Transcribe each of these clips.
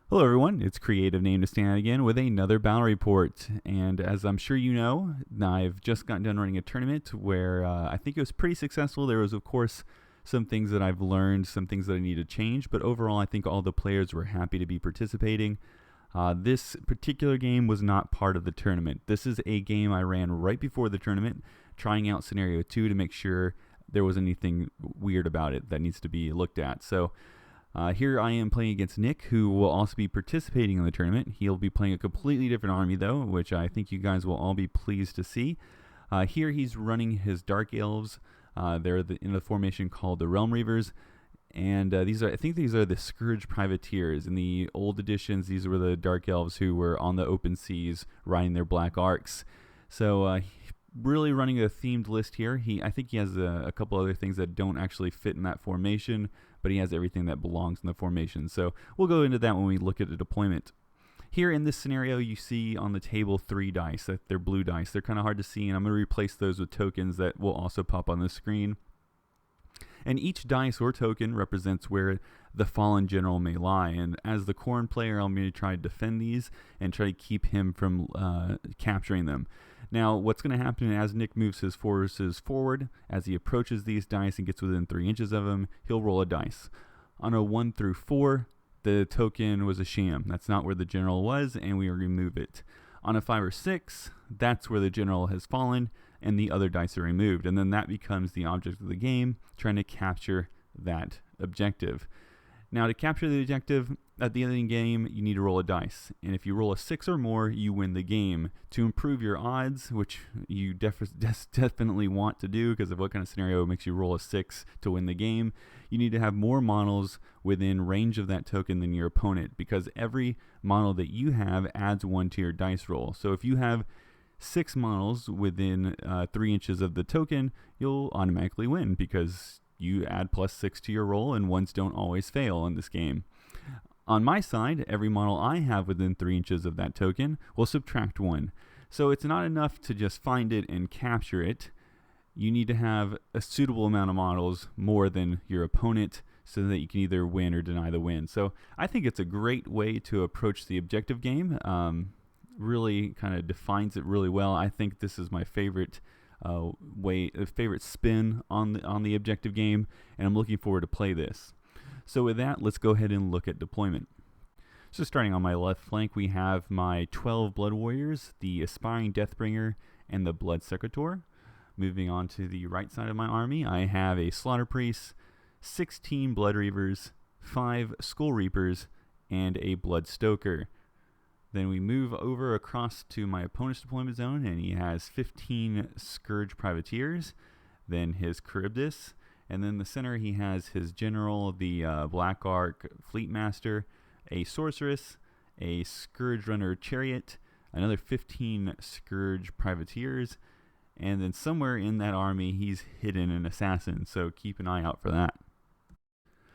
Hello everyone, it's CreativeNameToStandOut again with another battle report, and as I'm sure you know, I've just gotten done running a tournament where I think it was pretty successful. There was of course some things that I've learned, some things that I need to change, but overall I think all the players were happy to be participating. This particular game was not part of the tournament. This is a game I ran right before the tournament, trying out scenario 2 to make sure there was anything weird about it that needs to be looked at. So here I am playing against Nick, who will also be participating in the tournament. He'll be playing a completely different army though, which I think you guys will all be pleased to see. Here he's running his Dark Elves. They're in the formation called the Realm Reavers, and I think these are the Scourge Privateers. In the old editions, these were the Dark Elves who were on the open seas riding their black arcs. So really running a themed list here. I think he has a couple other things that don't actually fit in that formation, but he has everything that belongs in the formation. So we'll go into that when we look at the deployment. Here in this scenario, you see on the table 3 dice. They're blue dice. They're kind of hard to see, and I'm going to replace those with tokens that will also pop on the screen. And each dice or token represents where the fallen general may lie. And as the Khorne player, I'm going to try to defend these and try to keep him from capturing them. Now, what's going to happen as Nick moves his forces forward, as he approaches these dice and gets within 3 inches of them, he'll roll a dice. On a 1 through 4, the token was a sham. That's not where the general was, and we remove it. On a 5 or 6, that's where the general has fallen, and the other dice are removed. And then that becomes the object of the game, trying to capture that objective. Now, to capture the objective, at the end of the game, you need to roll a dice. And if you roll a 6 or more, you win the game. To improve your odds, which you definitely want to do because of what kind of scenario makes you roll a 6 to win the game, you need to have more models within range of that token than your opponent, because every model that you have adds 1 to your dice roll. So if you have 6 models within 3 inches of the token, you'll automatically win because you add +6 to your roll, and ones don't always fail in this game. On my side, every model I have within 3 inches of that token will subtract 1. So it's not enough to just find it and capture it. You need to have a suitable amount of models more than your opponent so that you can either win or deny the win. So I think it's a great way to approach the objective game. Really kind of defines it really well. I think this is my favorite favorite spin on the objective game, and I'm looking forward to play this. So with that, let's go ahead and look at deployment. So starting on my left flank, we have my 12 Blood Warriors, the Aspiring Deathbringer, and the Blood Secretor. Moving on to the right side of my army, I have a Slaughter Priest, 16 Blood Reavers, 5 Skull Reapers, and a Blood Stoker. Then we move over across to my opponent's deployment zone, and he has 15 Scourge Privateers, then his Charybdis, and then the center he has his General, the Black Arc Fleet Master, a Sorceress, a Scourge Runner Chariot, another 15 Scourge Privateers, and then somewhere in that army he's hidden an Assassin, so keep an eye out for that.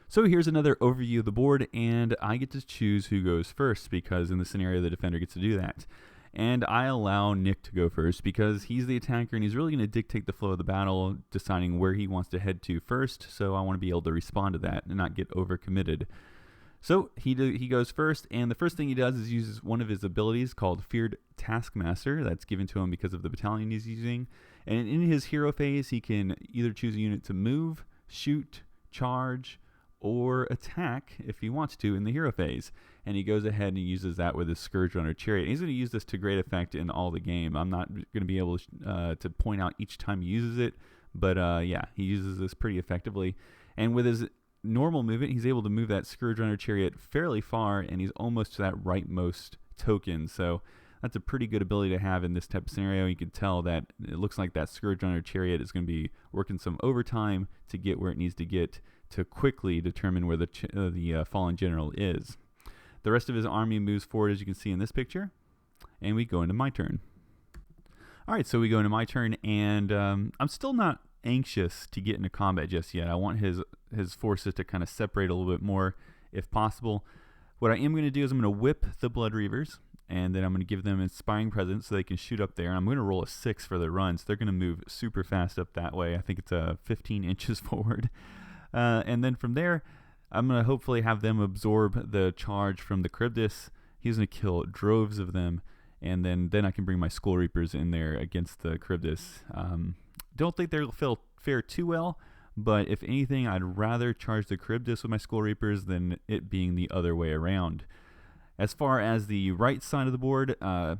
So here's another overview of the board, and I get to choose who goes first because in the scenario the defender gets to do that. And I allow Nick to go first because he's the attacker and he's really going to dictate the flow of the battle, deciding where he wants to head to first, so I want to be able to respond to that and not get overcommitted. So he goes first, and the first thing he does is uses one of his abilities called Feared Taskmaster. That's given to him because of the battalion he's using. And in his hero phase, he can either choose a unit to move, shoot, charge, or attack if he wants to in the hero phase. And he goes ahead and he uses that with his Scourge Runner Chariot. He's going to use this to great effect in all the game. I'm not going to be able to point out each time he uses it, but yeah, he uses this pretty effectively. And with his normal movement, he's able to move that Scourge Runner Chariot fairly far, and he's almost to that rightmost token. So that's a pretty good ability to have in this type of scenario. You can tell that it looks like that Scourge Runner Chariot is going to be working some overtime to get where it needs to get to quickly determine where the fallen general is. The rest of his army moves forward, as you can see in this picture, and we go into my turn. All right, so we go into my turn, and I'm still not anxious to get into combat just yet. I want his forces to kind of separate a little bit more if possible. What I am going to do is I'm going to whip the Blood Reavers, and then I'm going to give them Inspiring Presence so they can shoot up there. And I'm going to roll a 6 for their run, so they're going to move super fast up that way. I think it's 15 inches forward. And then from there, I'm going to hopefully have them absorb the charge from the Charybdis. He's going to kill droves of them, and then I can bring my Skull Reapers in there against the Charybdis. Don't think they'll fare too well, but if anything, I'd rather charge the Charybdis with my Skull Reapers than it being the other way around. As far as the right side of the board, I'm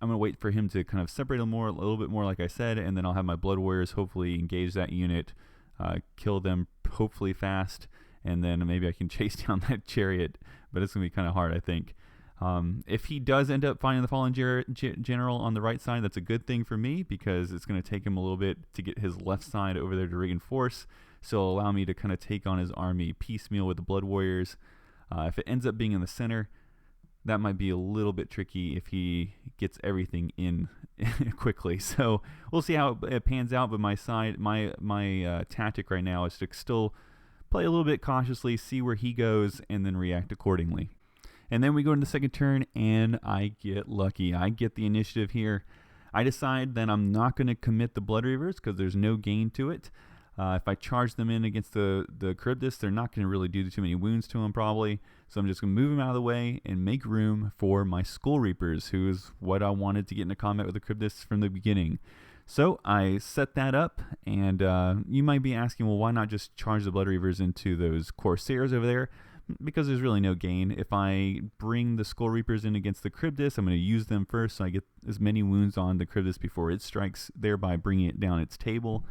going to wait for him to kind of separate a little bit more, like I said, and then I'll have my Blood Warriors hopefully engage that unit, kill them hopefully fast, and then maybe I can chase down that chariot, but it's going to be kind of hard, I think. If he does end up finding the fallen general on the right side, that's a good thing for me, because it's going to take him a little bit to get his left side over there to reinforce, so it'll allow me to kind of take on his army piecemeal with the Blood Warriors. If it ends up being in the center, that might be a little bit tricky if he gets everything in quickly. So we'll see how it pans out. But my tactic right now is to still play a little bit cautiously, see where he goes, and then react accordingly. And then we go into the second turn, and I get lucky. I get the initiative here. I decide that I'm not going to commit the Blood Reavers because there's no gain to it. If I charge them in against the Charybdis, they're not going to really do too many wounds to them probably. So I'm just going to move them out of the way and make room for my Skull Reapers, who is what I wanted to get into combat with the Charybdis from the beginning. So I set that up, and you might be asking, well, why not just charge the Blood Reavers into those Corsairs over there? Because there's really no gain. If I bring the Skull Reapers in against the Charybdis, I'm going to use them first so I get as many wounds on the Charybdis before it strikes, thereby bringing it down its table.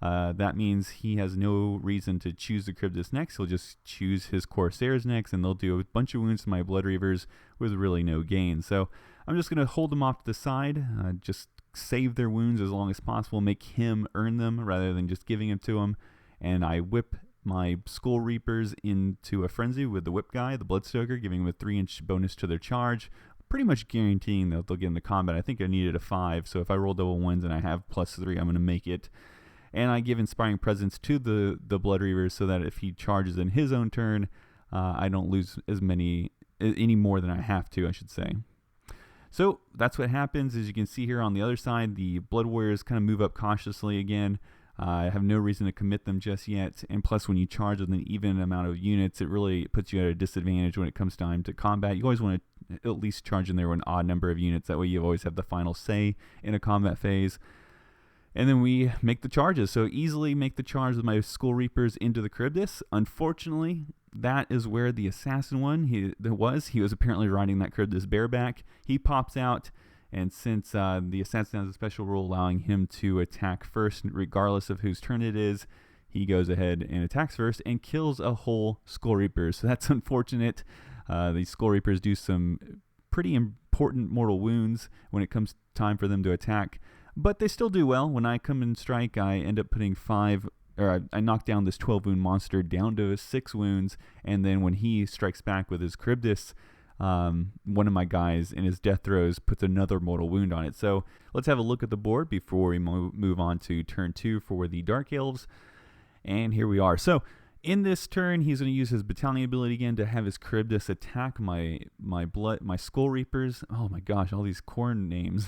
That means he has no reason to choose the Charybdis next. He'll just choose his Corsairs next, and they'll do a bunch of wounds to my Blood Reavers with really no gain. So I'm just going to hold them off to the side, just save their wounds as long as possible, make him earn them rather than just giving them to him. And I whip my Skull Reapers into a frenzy with the whip guy, the Bloodstoker, giving them a 3-inch bonus to their charge, pretty much guaranteeing that they'll get into combat. I think I needed a 5, so if I roll double ones and I have +3, I'm going to make it. And I give Inspiring Presence to the Blood Reavers so that if he charges in his own turn, I don't lose any more than I have to, I should say. So that's what happens. As you can see here on the other side, the Blood Warriors kind of move up cautiously again. I have no reason to commit them just yet. And plus, when you charge with an even amount of units, it really puts you at a disadvantage when it comes time to combat. You always want to at least charge in there with an odd number of units. That way you always have the final say in a combat phase. And then we make the charges. So easily make the charge with my Skull Reapers into the Charybdis. Unfortunately, that is where the assassin he was apparently riding that Charybdis bareback. He pops out, and since the assassin has a special rule allowing him to attack first, regardless of whose turn it is, he goes ahead and attacks first and kills a whole Skull Reaper. So that's unfortunate. These Skull Reapers do some pretty important mortal wounds when it comes time for them to attack. But they still do well. When I come and strike, I end up putting I knock down this 12 wound monster down to 6 wounds, and then when he strikes back with his Charybdis, one of my guys in his death throes puts another mortal wound on it. So let's have a look at the board before we move on to turn 2 for the Dark Elves. And here we are. So in this turn, he's going to use his battalion ability again to have his Charybdis attack my Skull Reapers. Oh my gosh, all these Khorne names.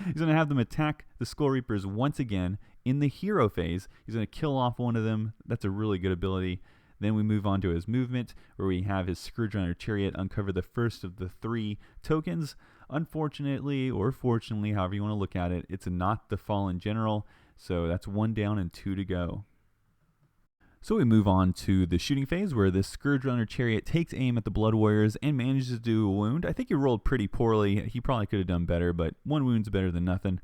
He's going to have them attack the Skull Reapers once again in the hero phase. He's going to kill off one of them. That's a really good ability. Then we move on to his movement, where we have his Scourge Runner Chariot uncover the first of the 3 tokens. Unfortunately, or fortunately, however you want to look at it, it's not the Fallen General. So that's 1 down and 2 to go. So we move on to the shooting phase, where the Scourge Runner Chariot takes aim at the Blood Warriors and manages to do a wound. I think he rolled pretty poorly. He probably could have done better, but 1 wound's better than nothing.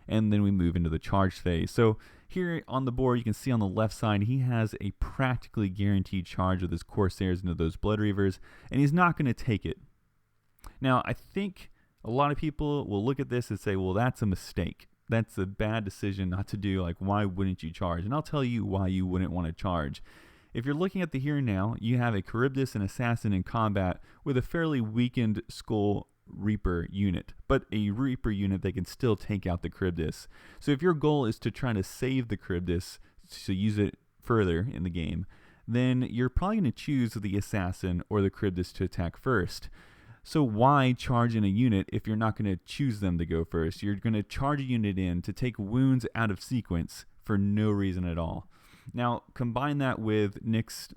And then we move into the charge phase. So Here on the board, you can see on the left side, he has a practically guaranteed charge with his Corsairs into those Blood Reavers, and he's not going to take it. Now, I think a lot of people will look at this and say, well, that's a mistake. That's a bad decision not to do. Like, why wouldn't you charge? And I'll tell you why you wouldn't want to charge. If you're looking at the here and now, you have a Charybdis and Assassin in combat with a fairly weakened Skull Reaper unit, but a Reaper unit that can still take out the Charybdis. So if your goal is to try to save the Charybdis to use it further in the game, then you're probably going to choose the Assassin or the Charybdis to attack first. So why charge in a unit if you're not going to choose them to go first? You're going to charge a unit in to take wounds out of sequence for no reason at all. Now, combine that with Nick's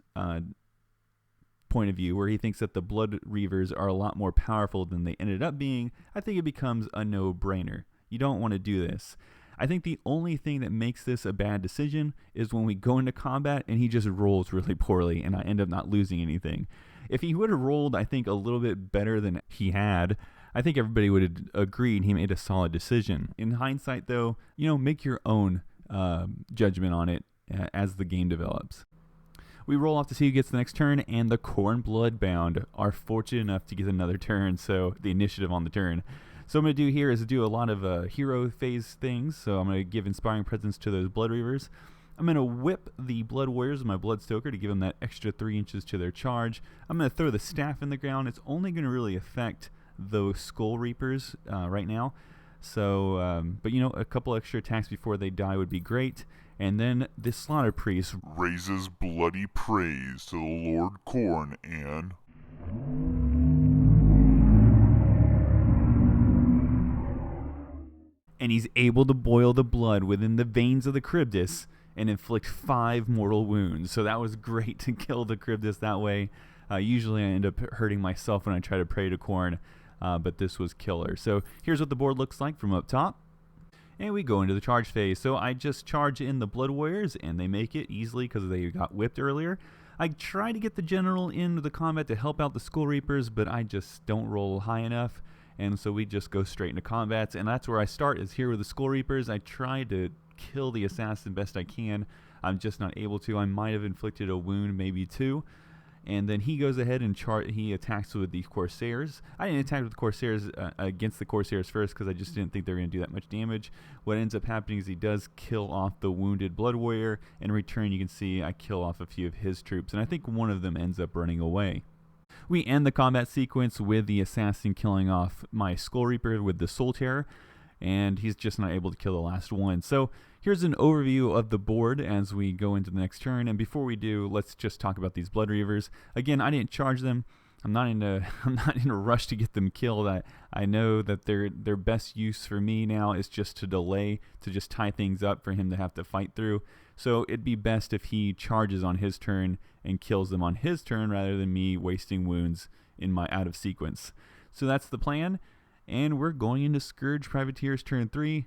point of view, where he thinks that the Blood Reavers are a lot more powerful than they ended up being. I think it becomes a no-brainer. You don't want to do this. I think the only thing that makes this a bad decision is when we go into combat and he just rolls really poorly and I end up not losing anything. If he would have rolled, I think, a little bit better than he had, I think everybody would have agreed he made a solid decision. In hindsight, though, make your own judgment on it as the game develops. We roll off to see who gets the next turn, and the Khorne Bloodbound are fortunate enough to get another turn, so the initiative on the turn. So what I'm going to do here is do a lot of hero phase things, so I'm going to give Inspiring Presence to those Blood Reavers. I'm going to whip the Blood Warriors with my Bloodstoker to give them that extra 3 inches to their charge. I'm going to throw the staff in the ground. It's only going to really affect those Skull Reapers right now. So, but a couple extra attacks before they die would be great. And then this Slaughter Priest raises bloody praise to the Lord Khorne and he's able to boil the blood within the veins of the Charybdis and inflict 5 mortal wounds. So that was great to kill the Charybdis that way. Usually I end up hurting myself when I try to pray to Khorne, but this was killer. So here's what the board looks like from up top. And we go into the charge phase. So I just charge in the Blood Warriors, and they make it easily because they got whipped earlier. I try to get the General into the combat to help out the Skull Reapers, but I just don't roll high enough. And so we just go straight into combats, and that's where I start, is here with the Skull Reapers. I try to kill the Assassin best I can. I'm just not able to. I might have inflicted a wound, maybe 2. And then he goes ahead and he attacks with the Corsairs. I didn't attack with the Corsairs against the Corsairs first because I just didn't think they were going to do that much damage. What ends up happening is he does kill off the wounded Blood Warrior. In return, you can see I kill off a few of his troops, and I think one of them ends up running away. We end the combat sequence with the Assassin killing off my Skull Reaper with the Soul Terror, and he's just not able to kill the last one. So here's an overview of the board as we go into the next turn, and before we do, let's just talk about these Blood Reavers. Again, I didn't charge them. I'm not in a rush to get them killed. I know that their best use for me now is just to delay, to just tie things up for him to have to fight through. So it'd be best if he charges on his turn and kills them on his turn rather than me wasting wounds in my out of sequence. So that's the plan, and we're going into Scourge Privateers turn 3.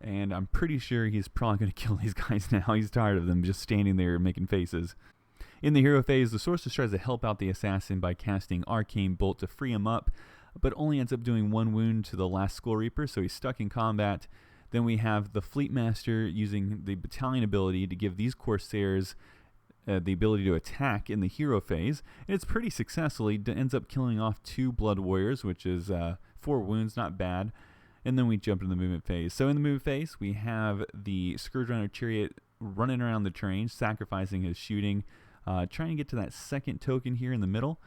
And I'm pretty sure he's probably going to kill these guys now. He's tired of them just standing there making faces. In the hero phase, the Sorceress tries to help out the Assassin by casting Arcane Bolt to free him up, but only ends up doing 1 wound to the last Skull Reaper, so he's stuck in combat. Then we have the Fleet Master using the Battalion ability to give these Corsairs the ability to attack in the hero phase. And it's pretty successful. He ends up killing off 2 Blood Warriors, which is 4 wounds, not bad. And then we jump into the movement phase. So in the movement phase, we have the Scourge Runner Chariot running around the terrain, sacrificing his shooting, trying to get to that second token here in the middle.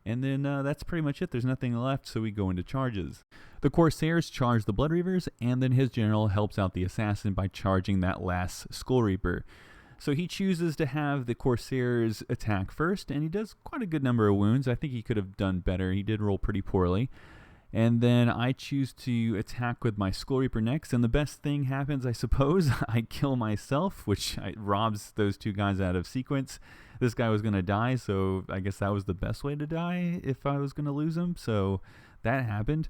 And then that's pretty much it. There's nothing left, so we go into charges. The Corsairs charge the Blood Reavers, and then his general helps out the Assassin by charging that last Skull Reaper. So he chooses to have the Corsairs attack first, and he does quite a good number of wounds. I think he could have done better. He did roll pretty poorly. And then I choose to attack with my Skull Reaper next, and the best thing happens, I suppose. I kill myself, which robs those 2 guys out of sequence. This guy was going to die, so I guess that was the best way to die if I was going to lose him, so that happened.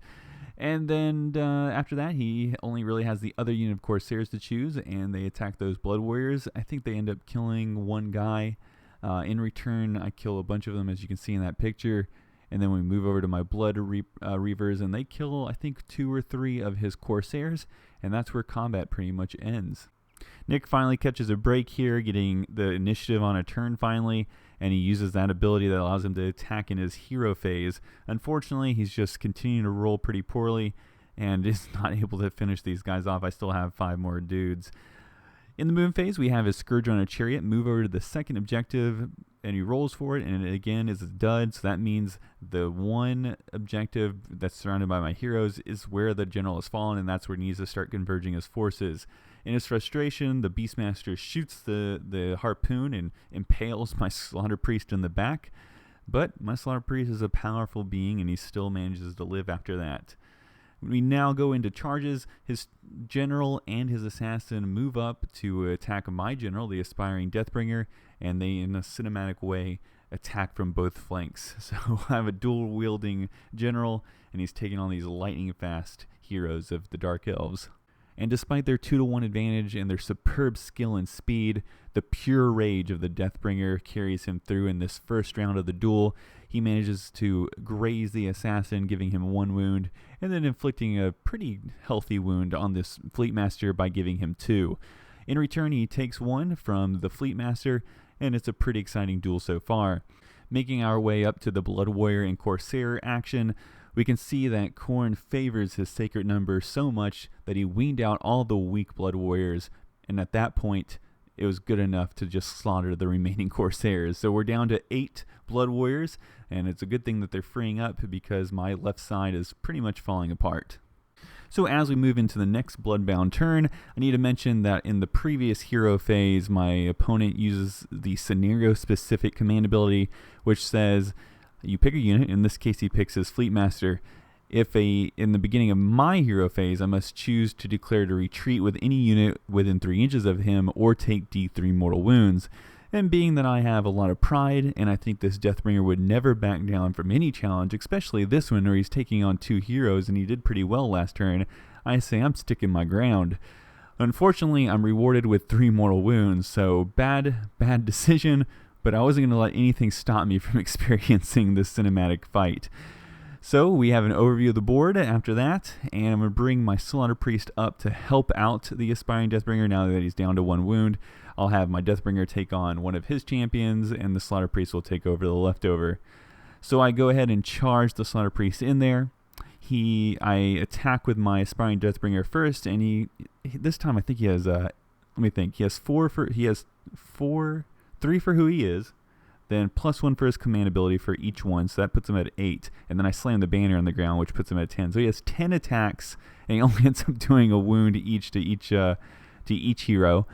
And then after that, he only really has the other unit of Corsairs to choose, and they attack those Blood Warriors. I think they end up killing 1 guy. In return, I kill a bunch of them, as you can see in that picture. And then we move over to my Blood Reavers, and they kill, I think, 2 or 3 of his Corsairs, and that's where combat pretty much ends. Nick finally catches a break here, getting the initiative on a turn finally, and he uses that ability that allows him to attack in his hero phase. Unfortunately, he's just continuing to roll pretty poorly and is not able to finish these guys off. I still have 5 more dudes. In the moon phase, we have his Scourge on a chariot move over to the second objective, and he rolls for it, and it again is a dud, so that means the one objective that's surrounded by my heroes is where the general has fallen, and that's where he needs to start converging his forces. In his frustration, the Beastmaster shoots the harpoon and impales my Slaughter Priest in the back, but my Slaughter Priest is a powerful being, and he still manages to live after that. We now go into charges. His general and his assassin move up to attack my general, the Aspiring Deathbringer, and they, in a cinematic way, attack from both flanks. So I have a dual-wielding general, and he's taking on these lightning-fast heroes of the Dark Elves. And despite their 2-to-1 advantage and their superb skill and speed, the pure rage of the Deathbringer carries him through in this first round of the duel. He manages to graze the assassin, giving him 1 wound, and then inflicting a pretty healthy wound on this Fleetmaster by giving him 2. In return, he takes 1 from the Fleetmaster, and it's a pretty exciting duel so far. Making our way up to the Blood Warrior and Corsair action, we can see that Khorne favors his sacred number so much that he weaned out all the weak Blood Warriors, and at that point, it was good enough to just slaughter the remaining Corsairs. So we're down to 8 Blood Warriors, and it's a good thing that they're freeing up because my left side is pretty much falling apart. So as we move into the next Bloodbound turn, I need to mention that in the previous hero phase, my opponent uses the scenario-specific command ability, which says you pick a unit. In this case, he picks his Fleetmaster. In the beginning of my hero phase, I must choose to declare to retreat with any unit within 3 inches of him or take D3 mortal wounds. And being that I have a lot of pride, and I think this Deathbringer would never back down from any challenge, especially this one where he's taking on 2 heroes and he did pretty well last turn, I say I'm sticking my ground. Unfortunately, I'm rewarded with 3 mortal wounds, so bad decision, but I wasn't going to let anything stop me from experiencing this cinematic fight. So we have an overview of the board after that, and I'm going to bring my Slaughter Priest up to help out the Aspiring Deathbringer now that he's down to 1 wound. I'll have my Deathbringer take on one of his champions, and the Slaughter Priest will take over the leftover. So I go ahead and charge the Slaughter Priest in there. I attack with my Aspiring Deathbringer first, and this time I think he has he has 3 for who he is, then +1 for his command ability for each one, so that puts him at 8. And then I slam the banner on the ground, which puts him at 10. So he has 10 attacks, and he only ends up doing a wound to each hero.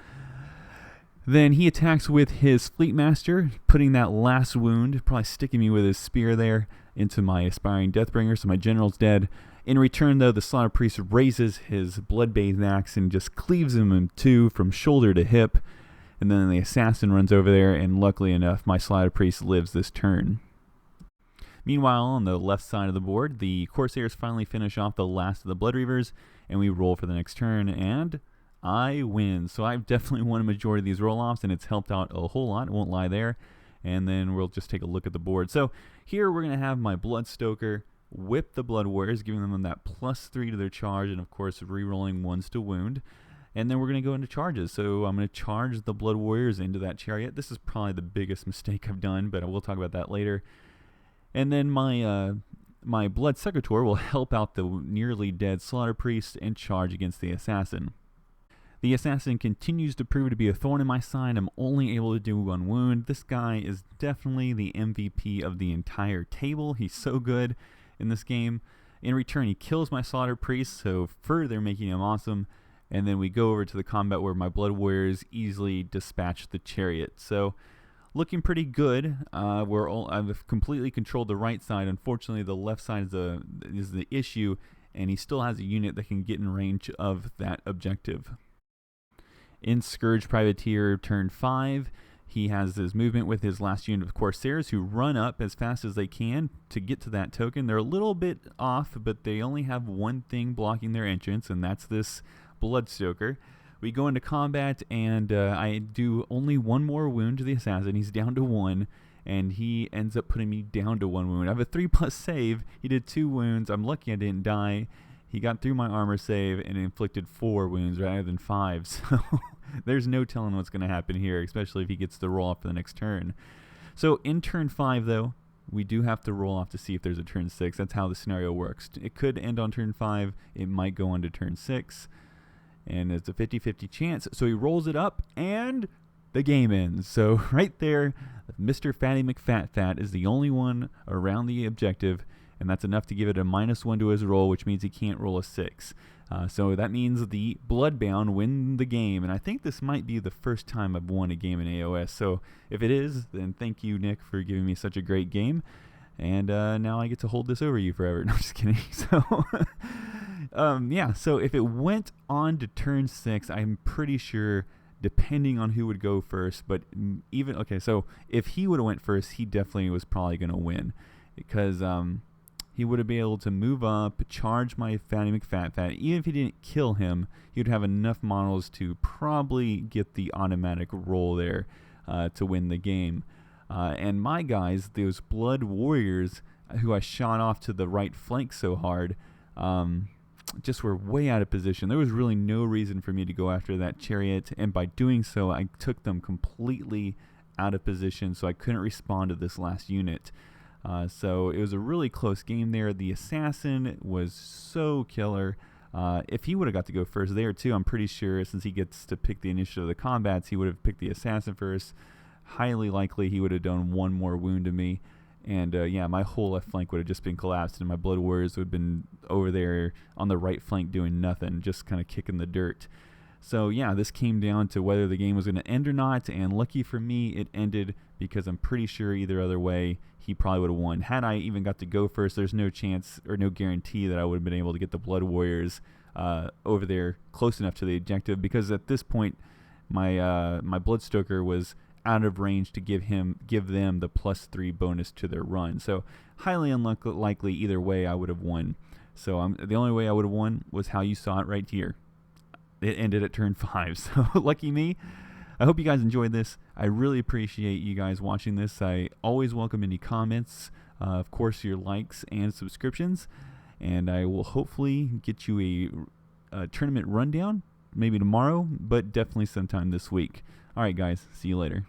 Then he attacks with his Fleetmaster, putting that last wound, probably sticking me with his spear there, into my Aspiring Deathbringer, so my general's dead. In return, though, the Slaughter Priest raises his blood-bathed axe and just cleaves him in 2 from shoulder to hip. And then the assassin runs over there, and luckily enough, my Slaughter Priest lives this turn. Meanwhile, on the left side of the board, the Corsairs finally finish off the last of the Blood Reavers, and we roll for the next turn, and I win. So I've definitely won a majority of these roll-offs, and it's helped out a whole lot, won't lie there. And then we'll just take a look at the board. So here we're going to have my Bloodstoker whip the Blood Warriors, giving them that +3 to their charge, and of course re-rolling 1s to wound. And then we're going to go into charges. So I'm going to charge the Blood Warriors into that chariot. This is probably the biggest mistake I've done, but we'll talk about that later. And then my Blood Secator will help out the nearly dead Slaughter Priest and charge against the assassin. The assassin continues to prove to be a thorn in my side. I'm only able to do 1 wound. This guy is definitely the MVP of the entire table. He's so good in this game. In return, he kills my Slaughter Priest, so further making him awesome. And then we go over to the combat where my Blood Warriors easily dispatch the chariot. So, looking pretty good. I've completely controlled the right side. Unfortunately, the left side is the issue, and he still has a unit that can get in range of that objective. In Scourge Privateer turn 5, he has his movement with his last unit of Corsairs who run up as fast as they can to get to that token. They're a little bit off, but they only have one thing blocking their entrance, and that's this Bloodstoker. We go into combat, and I do only 1 more wound to the assassin. He's down to 1, and he ends up putting me down to 1 wound. I have a 3+ save. He did 2 wounds. I'm lucky I didn't die. He got through my armor save and inflicted 4 wounds rather than 5. So there's no telling what's going to happen here, especially if he gets the roll off for the next turn. So in turn 5, though, we do have to roll off to see if there's a turn 6. That's how the scenario works. It could end on turn 5. It might go on to turn 6. And it's a 50-50 chance. So he rolls it up, and the game ends. So right there, Mr. Fatty McFat is the only one around the objective, and that's enough to give it a -1 to his roll, which means he can't roll a 6. So that means the Bloodbound win the game, and I think this might be the first time I've won a game in AOS. So if it is, then thank you, Nick, for giving me such a great game, and now I get to hold this over you forever. No, I'm just kidding. So yeah, so if it went on to turn 6, I'm pretty sure, depending on who would go first, but even, okay, so if he would have went first, he definitely was probably going to win, because he would have been able to move up, charge my Fatty McFat. Even if he didn't kill him, he would have enough models to probably get the automatic roll there to win the game. And my guys, those Blood Warriors, who I shot off to the right flank so hard, just were way out of position. There was really no reason for me to go after that chariot, and by doing so, I took them completely out of position, so I couldn't respond to this last unit. So it was a really close game there. The assassin was so killer. If he would have got to go first there too, I'm pretty sure, since he gets to pick the initiative of the combats, he would have picked the assassin first. Highly likely he would have done one more wound to me. And yeah, my whole left flank would have just been collapsed, and my Blood Warriors would have been over there on the right flank doing nothing, just kind of kicking the dirt. So yeah, this came down to whether the game was going to end or not, and lucky for me, it ended, because I'm pretty sure either other way, he probably would have won. Had I even got to go first, there's no chance or no guarantee that I would have been able to get the Blood Warriors over there close enough to the objective, because at this point, my Bloodstoker was out of range to give them the +3 bonus to their run. So highly unlikely either way I would have won. So the only way I would have won was how you saw it right here. It ended at turn 5. So lucky me. I hope you guys enjoyed this. I really appreciate you guys watching this. I always welcome any comments, of course your likes and subscriptions, and I will hopefully get you a tournament rundown, maybe tomorrow, but definitely sometime this week. Alright guys, see you later.